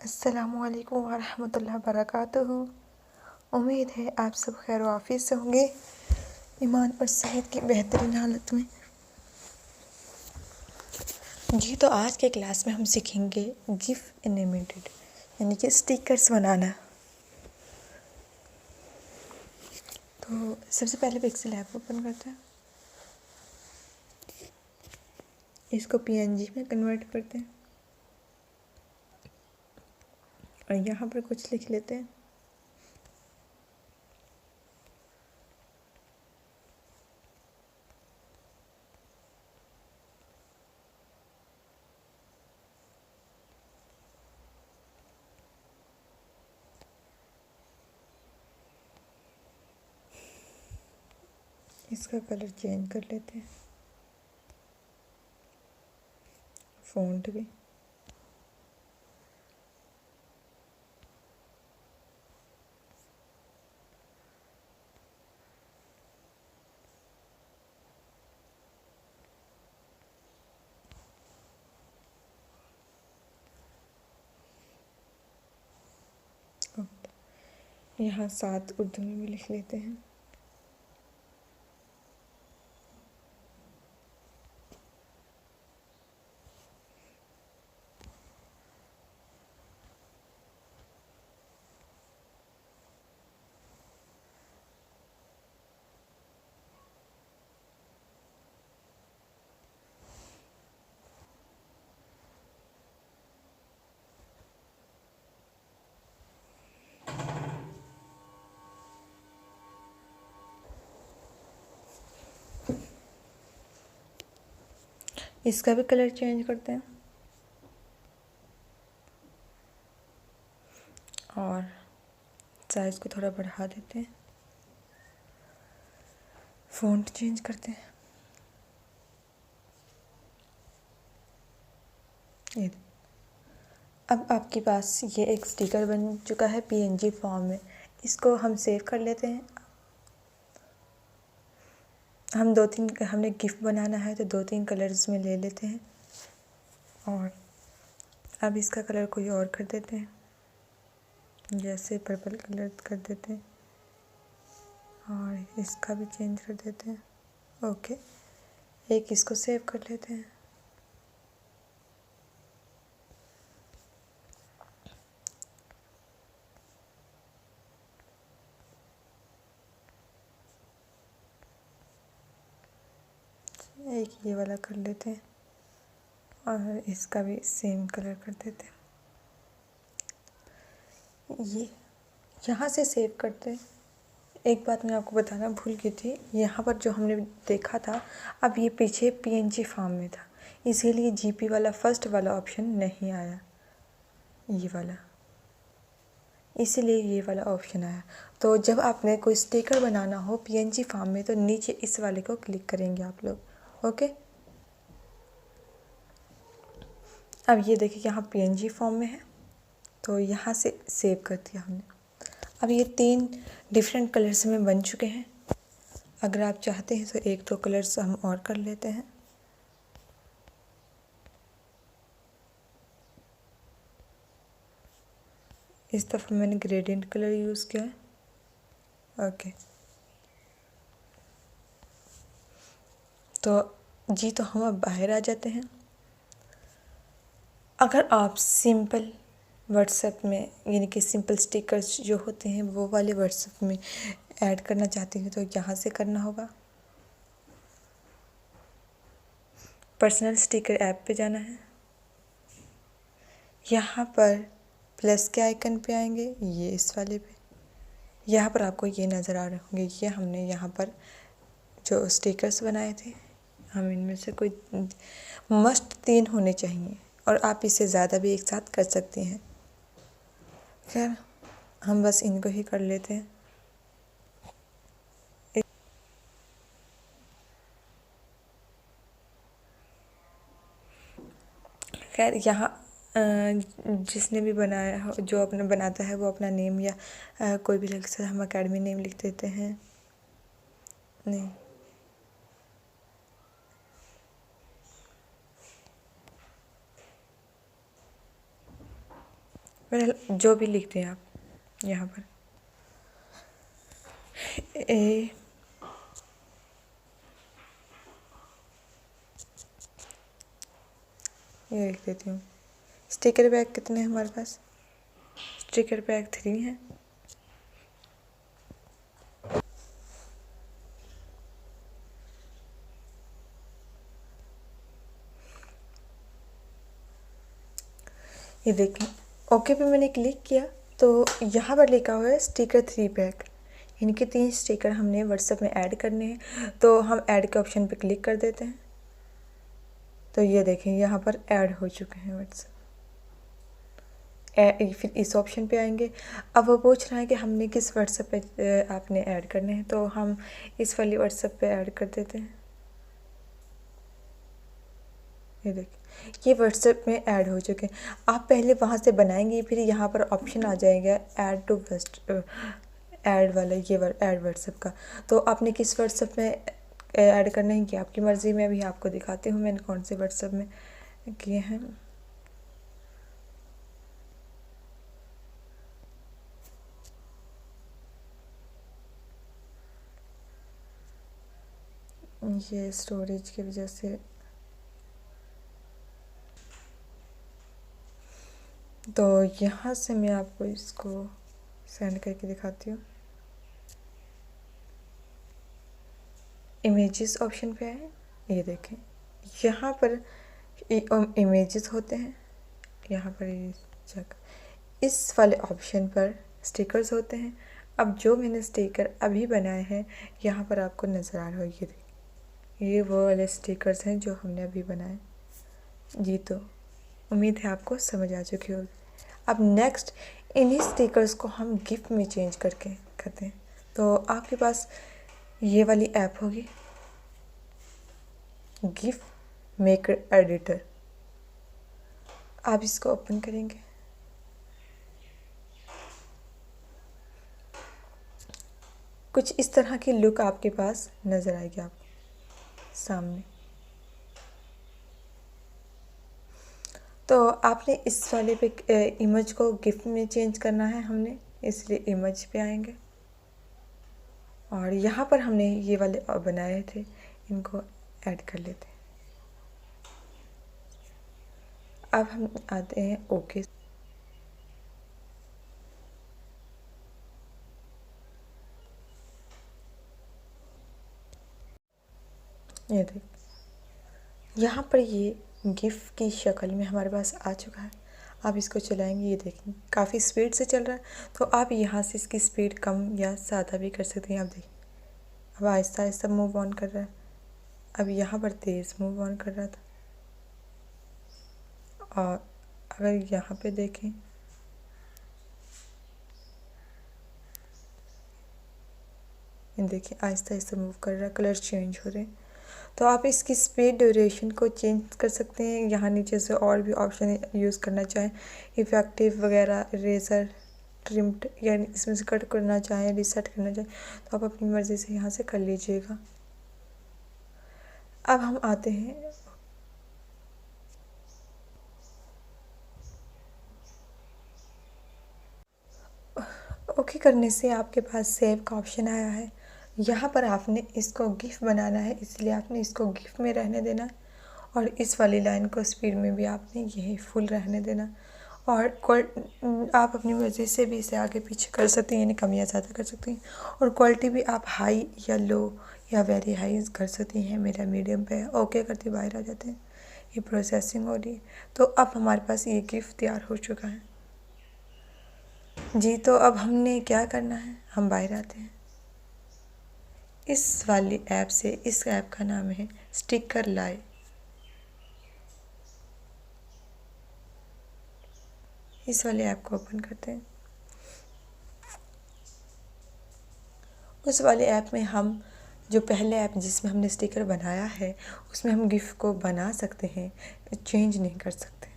अस्सलामुअलैकुम वरहमतुल्लाहि वबरकातुहू। उम्मीद है आप सब खैर वाफियत से होंगे, ईमान और सेहत की बेहतरीन हालत में। जी तो आज के क्लास में हम सीखेंगे गिफ एनिमेटेड यानी कि स्टिकर्स बनाना। तो सबसे पहले पिक्सेल ऐप ओपन करते हैं, इसको पीएनजी में कन्वर्ट करते हैं और यहाँ पर कुछ लिख लेते हैं। इसका कलर चेंज कर लेते हैं, फ़ॉन्ट भी। यहाँ 7 उर्दू में भी लिख लेते हैं। इसका भी कलर चेंज करते हैं और साइज़ को थोड़ा बढ़ा देते हैं, फ़ॉन्ट चेंज करते हैं। ये अब आपके पास ये एक स्टिकर बन चुका है पीएनजी फॉर्म में। इसको हम सेव कर लेते हैं। हम हमने गिफ्ट बनाना है तो 2-3 कलर्स में ले लेते हैं और अब इसका कलर कोई और कर देते हैं, जैसे पर्पल कलर कर देते हैं और इसका भी चेंज कर देते हैं। ओके, एक इसको सेव कर लेते हैं। एक ये वाला कर लेते हैं और इसका भी सेम कलर कर देते हैं। ये यहाँ से सेव करते हैं। एक बात मैं आपको बताना भूल गई थी, यहाँ पर जो हमने देखा था अब ये पीछे पीएनजी फॉर्म में था, इसीलिए जीपी वाला फर्स्ट वाला ऑप्शन नहीं आया, ये वाला, इसीलिए ये वाला ऑप्शन आया। तो जब आपने कोई स्टिकर बनाना हो पीएनजी फॉर्म में तो नीचे इस वाले को क्लिक करेंगे आप लोग। ओके, अब ये देखिए यहाँ पीएनजी फॉर्म में है तो यहाँ से सेव कर दिया हमने। अब ये 3 डिफरेंट कलर्स में बन चुके हैं। अगर आप चाहते हैं तो 1-2 कलर्स हम और कर लेते हैं। इस दफ़ा मैंने ग्रेडियंट कलर यूज़ किया है। ओके, तो जी तो हम अब बाहर आ जाते हैं। अगर आप सिंपल व्हाट्सएप में यानी कि सिंपल स्टिकर्स जो होते हैं वो वाले व्हाट्सएप में ऐड करना चाहते हैं तो यहाँ से करना होगा। पर्सनल स्टिकर ऐप पे जाना है, यहाँ पर प्लस के आइकन पे आएंगे, ये इस वाले पे। यहाँ पर आपको ये नज़र आ रहे होंगे, ये हमने यहाँ पर जो स्टिकर्स बनाए थे, हम इनमें से कोई मस्ट 3 होने चाहिए और आप इससे ज़्यादा भी एक साथ कर सकते हैं। खैर हम बस इनको ही कर लेते हैं। खैर यहाँ जिसने भी बनाया हो, जो अपना बनाता है वो अपना नेम या कोई भी लिख सकता है। हम एकेडमी नेम लिख देते हैं। नहीं, फिर जो भी लिखते हैं आप यहाँ पर ए ये लिख देती हूँ। स्टिकर बैग कितने हैं हमारे पास? स्टिकर बैग 3 है। ये देखिए ओके पे मैंने क्लिक किया तो यहाँ पर लिखा हुआ है स्टिकर 3 बैग। इनके 3 स्टिकर हमने व्हाट्सएप में ऐड करने हैं, तो हम ऐड के ऑप्शन पे क्लिक कर देते हैं। तो ये देखें यहाँ पर ऐड हो चुके हैं व्हाट्सएप। फिर इस ऑप्शन पे आएंगे। अब वो पूछ रहा है कि हमने किस व्हाट्सएप पे आपने ऐड करने हैं, तो हम इस वाली व्हाट्सएप पे ऐड कर देते हैं। ये देखिए ये व्हाट्सएप में ऐड हो चुके हैं। आप पहले वहाँ से बनाएंगे, फिर यहाँ पर ऑप्शन आ जाएगा ऐड टू ऐड वाला, ये ऐड व्हाट्सएप का। तो आपने किस व्हाट्सएप में ऐड करना है कि आपकी मर्ज़ी। में अभी आपको दिखाती हूँ मैंने कौन से व्हाट्सएप में किए हैं। ये स्टोरेज की वजह से तो यहाँ से मैं आपको इसको सेंड करके दिखाती हूँ। इमेजेस ऑप्शन पे आए, ये देखें यहाँ पर इमेजेस होते हैं। यहाँ पर ये जगह इस वाले ऑप्शन पर स्टिकर्स होते हैं। अब जो मैंने स्टिकर अभी बनाए हैं यहाँ पर आपको नज़र आ रहा है। ये देखिए ये वो वाले स्टिकर्स हैं जो हमने अभी बनाए। जी तो उम्मीद है आपको समझ आ चुकी होगी। अब नेक्स्ट इन्हीं स्टिकर्स को हम गिफ्ट में चेंज करके करते हैं। तो आपके पास ये वाली ऐप होगी गिफ्ट मेकर एडिटर। आप इसको ओपन करेंगे। कुछ इस तरह की लुक आपके पास नज़र आएगी आपको सामने। तो आपने इस वाले पे इमेज को गिफ्ट में चेंज करना है हमने, इसलिए इमेज पे आएंगे और यहाँ पर हमने ये वाले बनाए थे, इनको ऐड कर लेते हैं। अब हम आते हैं ओके। ये देख यहाँ पर ये गिफ्ट की शक्ल में हमारे पास आ चुका है। आप इसको चलाएंगे, ये देखें काफ़ी स्पीड से चल रहा है। तो आप यहाँ से इसकी स्पीड कम या ज़्यादा भी कर सकते हैं। आप देखिए अब आहिस्ता आहिस्ता मूव ऑन कर रहा है। अब यहाँ पर तेज़ मूव ऑन कर रहा था। और अगर यहाँ पे देखें ये देखिए आहिस्ता आहिस्ता मूव कर रहा है, कलर चेंज हो रहे हैं। तो आप इसकी स्पीड ड्यूरेशन को चेंज कर सकते हैं। यहाँ नीचे से और भी ऑप्शन यूज़ करना चाहें, इफ़ेक्टिव वगैरह, रेजर, ट्रिम्ड, यानी इसमें से कट करना चाहें, रिसेट करना चाहें तो आप अपनी मर्ज़ी से यहाँ से कर लीजिएगा। अब हम आते हैं ओके करने से आपके पास सेव का ऑप्शन आया है। यहाँ पर आपने इसको गिफ्ट बनाना है, इसलिए आपने इसको गिफ्ट में रहने देना और इस वाली लाइन को स्पीड में भी आपने यही फुल रहने देना। और आप अपनी मर्ज़ी से भी इसे आगे पीछे कर सकते हैं, यानी कम या ज़्यादा कर सकती हैं। और क्वालिटी भी आप हाई या लो या वेरी हाई कर सकती हैं। मेरा मीडियम पे है। ओके करते बाहर आ जाते हैं, ये प्रोसेसिंग हो रही है। तो अब हमारे पास ये गिफ्ट तैयार हो चुका है जी। तो अब हमने क्या करना है, हम बाहर आते हैं इस वाली ऐप से। इस ऐप का नाम है स्टिकर लाइव। इस वाले ऐप को ओपन करते हैं। उस वाले ऐप में हम जो पहले ऐप जिसमें हमने स्टिकर बनाया है उसमें हम गिफ्ट को बना सकते हैं, चेंज नहीं कर सकते।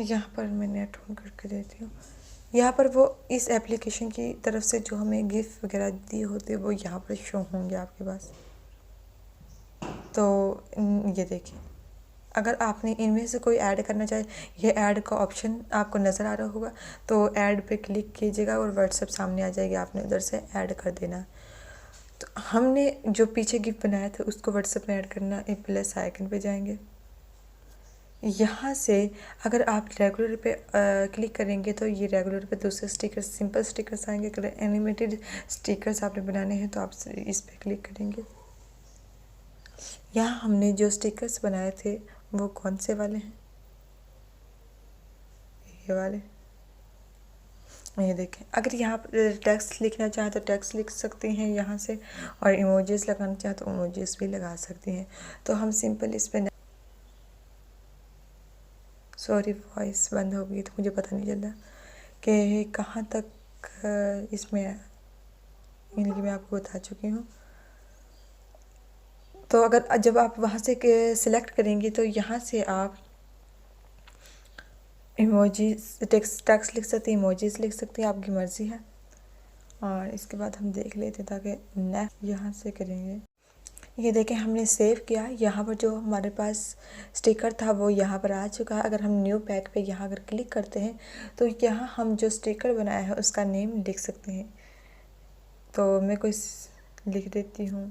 यहाँ पर मैं नेट ऑन करके देती हूँ। यहाँ पर वो इस एप्लीकेशन की तरफ से जो हमें गिफ्ट वगैरह दिए होते हैं वो यहाँ पर शो होंगे आपके पास। तो ये देखिए अगर आपने इनमें से कोई ऐड करना चाहे, ये ऐड का ऑप्शन आपको नज़र आ रहा होगा, तो ऐड पे क्लिक कीजिएगा और व्हाट्सएप सामने आ जाएगी, आपने उधर से ऐड कर देना। तो हमने जो पीछे गिफ्ट बनाया था उसको व्हाट्सएप में ऐड करना, एक प्लस आइकन पे जाएंगे। यहाँ से अगर आप रेगुलर पे क्लिक करेंगे तो ये रेगुलर पे दूसरे स्टिकर्स, सिंपल स्टिकर्स आएंगे। अगर एनिमेटेड स्टिकर्स आपने बनाने हैं तो आप इस पे क्लिक करेंगे। यहाँ हमने जो स्टिकर्स बनाए थे वो कौन से वाले हैं, ये वाले। ये देखें, अगर यहाँ पर टेक्स्ट लिखना चाहें तो टेक्स्ट लिख सकती हैं यहाँ से, और इमोजीज लगाना चाहें तो इमोजीज भी लगा सकती हैं। तो हम सिंपल इस पर, सॉरी वॉइस बंद हो गई तो मुझे पता नहीं चला कि कहाँ तक इसमें, यानी कि मैं आपको बता चुकी हूँ। तो अगर जब आप वहाँ से सिलेक्ट करेंगी तो यहाँ से आप इमोजीज, टेक्स्ट लिख सकती हैं, इमोजीज लिख सकती हैं, आपकी मर्ज़ी है। और इसके बाद हम देख लेते ताकि नेक्स्ट यहाँ से करेंगे। ये देखें, हमने सेव किया। यहाँ पर जो हमारे पास स्टिकर था वो यहाँ पर आ चुका है। अगर हम न्यू पैक पे यहाँ अगर क्लिक करते हैं तो यहाँ हम जो स्टिकर बनाया है उसका नेम लिख सकते हैं। तो मैं कुछ लिख देती हूँ,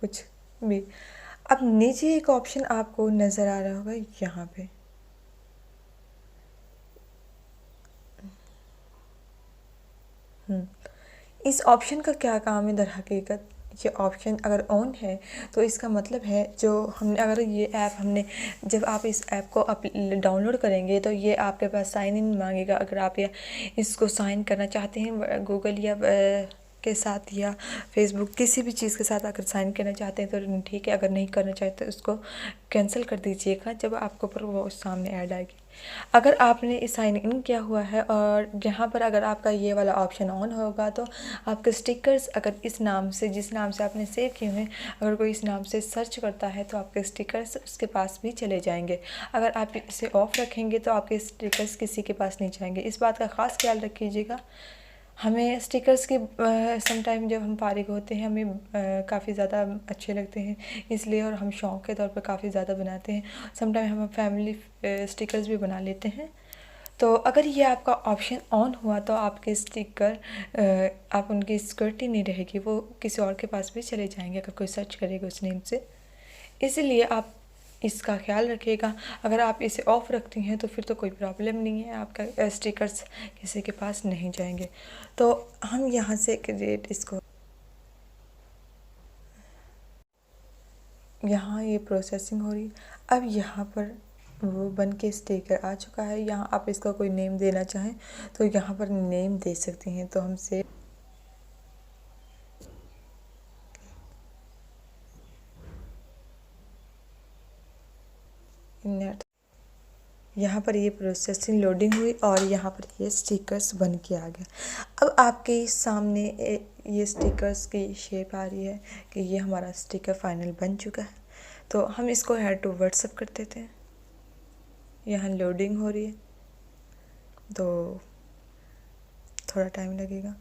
कुछ भी। अब नीचे एक ऑप्शन आपको नज़र आ रहा होगा यहाँ पे, इस ऑप्शन का क्या काम है दर हकीकत। ये ऑप्शन अगर ऑन है तो इसका मतलब है, जो हमने, अगर ये ऐप हमने, जब आप इस ऐप को डाउनलोड करेंगे तो ये आपके पास साइन इन मांगेगा। अगर आप ये इसको साइन करना चाहते हैं गूगल या के साथ या फेसबुक, किसी भी चीज़ के साथ अगर साइन करना चाहते हैं तो ठीक है, अगर नहीं करना चाहते तो उसको कैंसिल कर दीजिएगा, जब आपको पर वो सामने ऐड आएगी। अगर आपने साइन इन किया हुआ है और यहाँ पर अगर आपका ये वाला ऑप्शन ऑन होगा तो आपके स्टिकर्स, अगर इस नाम से, जिस नाम से आपने सेव किए हैं, अगर कोई इस नाम से सर्च करता है तो आपके स्टिकर्स उसके पास भी चले जाएंगे। अगर आप इसे ऑफ रखेंगे तो आपके स्टिकर्स किसी के पास नहीं जाएंगे। इस बात का ख़ास ख्याल रखिएगा। हमें स्टिकर्स के सम टाइम जब हम फारिग होते हैं, हमें काफ़ी ज़्यादा अच्छे लगते हैं, इसलिए, और हम शौक़ के तौर पर काफ़ी ज़्यादा बनाते हैं। सम टाइम हम फैमिली स्टिकर्स भी बना लेते हैं। तो अगर ये आपका ऑप्शन ऑन हुआ तो आपके स्टिकर, आप उनकी सिक्योरिटी नहीं रहेगी, वो किसी और के पास भी चले जाएंगे अगर कोई सर्च करेगा उस नेम से। इसलिए आप इसका ख्याल रखिएगा। अगर आप इसे ऑफ़ रखती हैं तो फिर तो कोई प्रॉब्लम नहीं है, आपका स्टिकर्स किसी के पास नहीं जाएंगे। तो हम यहाँ से क्रिएट, इसको यहाँ ये प्रोसेसिंग हो रही। अब यहाँ पर वो बन के स्टिकर आ चुका है। यहाँ आप इसका कोई नेम देना चाहें तो यहाँ पर नेम दे सकती हैं। तो हम से नेट, यहाँ पर ये प्रोसेसिंग लोडिंग हुई और यहाँ पर ये स्टिकर्स बन के आ गया। अब आपके सामने ये स्टिकर्स की शेप आ रही है कि ये हमारा स्टिकर फाइनल बन चुका है। तो हम इसको ऐड टू व्हाट्सएप कर देते हैं। यहाँ लोडिंग हो रही है तो थोड़ा टाइम लगेगा।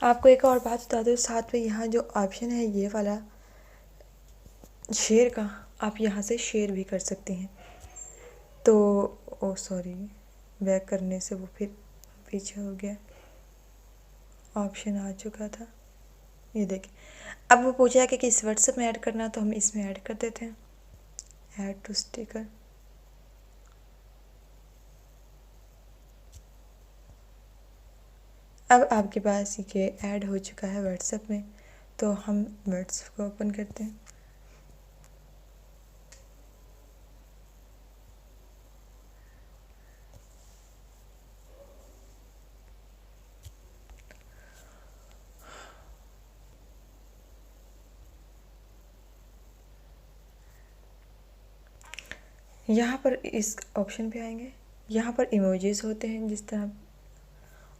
आपको एक और बात बता दूँ, साथ में यहाँ जो ऑप्शन है ये वाला शेयर का, आप यहाँ से शेयर भी कर सकते हैं। तो ओ सॉरी, बैक करने से वो फिर पीछे हो गया, ऑप्शन आ चुका था। ये देखिए, अब वो पूछा है कि किस व्हाट्सएप में ऐड करना, तो हम इसमें ऐड कर देते हैं, ऐड टू स्टिकर। अब आपके पास ये ऐड हो चुका है व्हाट्सएप में। तो हम व्हाट्सएप को ओपन करते हैं। यहाँ पर इस ऑप्शन पे आएंगे, यहाँ पर इमोजीज होते हैं जिस तरह,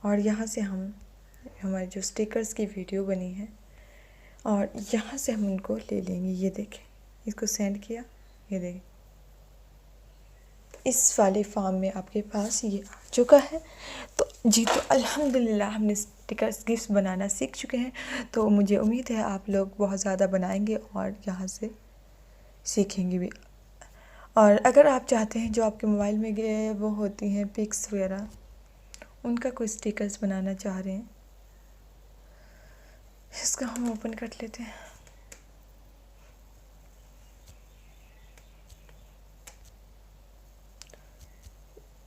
और यहाँ से हम हमारे जो स्टिकर्स की वीडियो बनी है और यहाँ से हम उनको ले लेंगे। ये देखें, इसको सेंड किया, ये देखें इस वाली फॉर्म में आपके पास ये आ चुका है। तो जी, तो अल्हम्दुलिल्लाह हमने स्टिकर्स गिफ्ट बनाना सीख चुके हैं। तो मुझे उम्मीद है आप लोग बहुत ज़्यादा बनाएंगे और यहाँ से सीखेंगे भी। और अगर आप चाहते हैं जो आपके मोबाइल में वो होती हैं पिक्स वगैरह, उनका कोई स्टिकर्स बनाना चाह रहे हैं, इसका हम ओपन कर लेते हैं।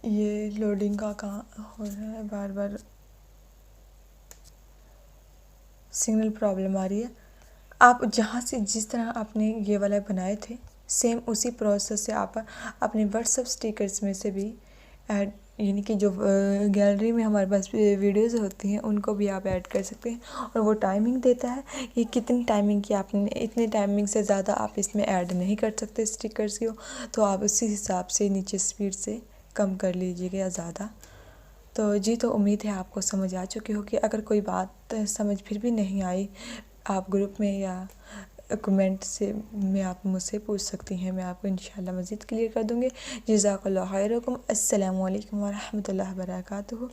ये लोडिंग का काम हो रहा है, बार बार सिग्नल प्रॉब्लम आ रही है। आप जहाँ से जिस तरह आपने ये वाला बनाए थे सेम उसी प्रोसेस से आप अपने व्हाट्सएप स्टिकर्स में से भी ऐड, यानी कि जो गैलरी में हमारे पास वीडियोज़ होती हैं उनको भी आप ऐड कर सकते हैं। और वो टाइमिंग देता है कि कितनी टाइमिंग की आपने, इतने टाइमिंग से ज़्यादा आप इसमें ऐड नहीं कर सकते स्टिकर्स को। तो आप उसी हिसाब से नीचे स्पीड से कम कर लीजिएगा या ज़्यादा। तो जी, तो उम्मीद है आपको समझ आ चुकी होगी। अगर कोई बात समझ फिर भी नहीं आई, आप ग्रुप में या कमेंट से में आप मुझसे पूछ सकती हैं, मैं आपको इंशाल्लाह मज़ीद क्लियर कर दूँगी। जज़ाकल्लाहु खैरकुम। अस्सलामु अलैकुम व रहमतुल्लाहि व बरकातुहू।